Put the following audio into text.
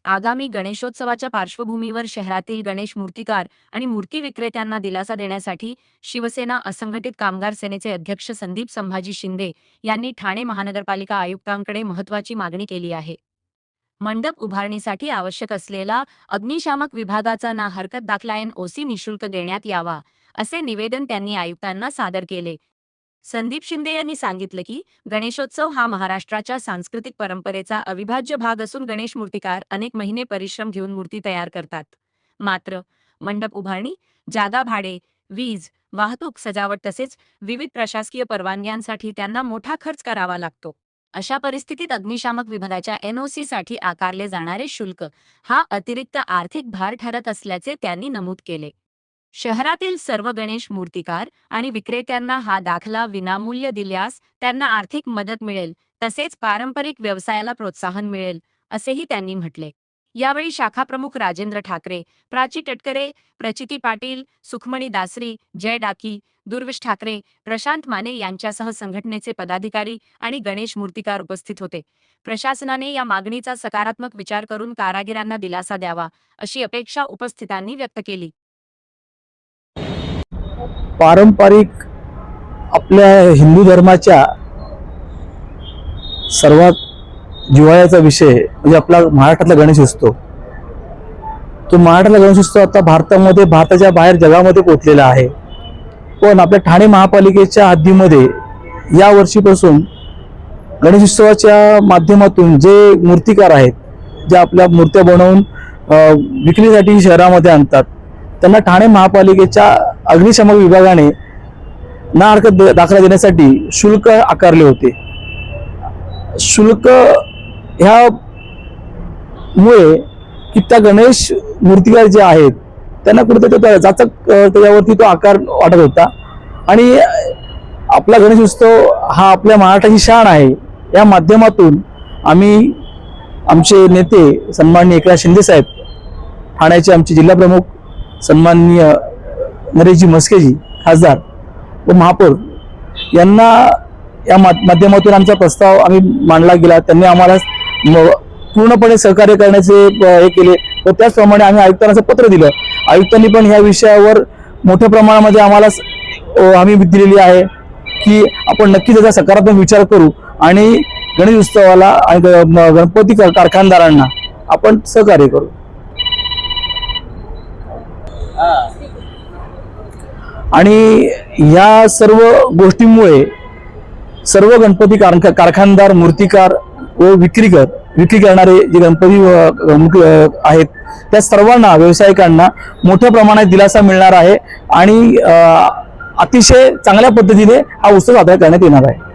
आगामी गणेशोत्सवाच्या पार्श्वभूमीवर शहरातील गणेश मूर्तिकार आणि मूर्ती विक्रेत्यांना दिलासा देण्यासाठी शिवसेना असंघटित कामगार सेनेचे अध्यक्ष संदीप संभाजी शिंदे यांनी ठाणे महानगरपालिका आयुक्तांकडे महत्त्वाची मागणी केली आहे। मंडप उभारणीसाठी आवश्यक असलेला अग्निशामक विभागाचा ना हरकत दाखला NOC निशुल्क देण्यात यावा, असे निवेदन त्यांनी आयुक्तांना सादर केले। संदीप शिंदे यांनी सांगितलं की गणेशोत्सव हा महाराष्ट्राच्या सांस्कृतिक परंपरेचा अविभाज्य भाग असून गणेश मूर्तिकार अनेक महिने परिश्रम घेऊन मूर्ती तयार करतात। मात्र मंडप उभारणी, जागा भाडे, वीज, वाहतूक, सजावट तसेच विविध प्रशासकीय परवानग्यांसाठी त्यांना मोठा खर्च करावा लागतो। अशा परिस्थितीत अग्निशामक विभागाच्या NOC साठी आकारले जाणारे शुल्क हा अतिरिक्त आर्थिक भार ठरत असल्याचे त्यांनी नमूद केले। शहरातील सर्व गणेश मूर्तिकार आणि विक्रेत्यांना हा दाखला विनामूल्य दिल्यास त्यांना आर्थिक मदत मिळेल, तसेच पारंपरिक व्यवसायाला प्रोत्साहन मिळेल, असेही त्यांनी म्हटले। यावेळी शाखा प्रमुख राजेंद्र ठाकरे, प्राची टटकरे, प्रचिती पाटील, सुखमणी दासरी, जय डाकी, दुर्वेश ठाकरे, प्रशांत माने यांच्यासह संघटनेचे पदाधिकारी आणि गणेश मूर्तिकार उपस्थित होते। प्रशासनाने या मागणीचा सकारात्मक विचार करून कारागिरांना दिलासा द्यावा, अशी अपेक्षा उपस्थितांनी व्यक्त केली। पारंपरिक आपल्या हिंदू धर्माच्या सर्वात जिव्हाळ्याचा विषय म्हणजे आपला महाराष्ट्रातला गणेशोत्सव। तो महाराष्ट्रातला गणेशोत्सव आता भारताच्या बाहेर जगामध्ये पोहोचलेला आहे। पण आपल्या ठाणे महापालिकेच्या हद्दीमध्ये या वर्षीपासून गणेशोत्सवाच्या माध्यमातून जे मूर्तिकार आहेत, जे आपल्या मूर्त्या बनवून विक्रीसाठी शहरामध्ये आणतात, त्यांना ठाणे महापालिकेच्या अग्निशामक विभागाने ना हरकत दाखला देण्यासाठी शुल्क आकारले होते। शुल्क ह्यामुळे की त्या गणेश मूर्तिकार जे आहेत त्यांना कुठेतरी जाचक त्याच्यावरती तो आकार वाटत होता। आणि आपला गणेशोत्सव हा आपल्या महाराष्ट्राची शान आहे। या माध्यमातून आम्ही आमचे नेते सन्माननीय एकनाथ शिंदे साहेब, ठाण्याचे आमचे जिल्हा प्रमुख सन्माननीय नरेशजी म्हस्केजी खासदार व महापौर यांना या माध्यमातून आमचा प्रस्ताव आम्ही मांडला गेला। त्यांनी आम्हाला पूर्णपणे सहकार्य करण्याचे हे केले व त्याचप्रमाणे आम्ही आयुक्तांना पत्र दिलं। आयुक्तांनी पण ह्या विषयावर मोठ्या प्रमाणामध्ये आम्हाला हमी दिलेली आहे की आपण नक्कीच त्याचा सकारात्मक विचार करू आणि गणेश उत्सवाला आणि गणपती कारखानदारांना आपण सहकार्य करू। आणि या सर्व गोष्टींमुळे सर्व गणपती कारखानदार, मूर्तिकार व विक्री करणारे जे गणपती आहेत त्या सर्वांना, व्यावसायिकांना मोठ्या प्रमाणात दिलासा मिळणार आहे आणि अतिशय चांगल्या पद्धतीने हा उत्सव साजरा करण्यात येणार आहे।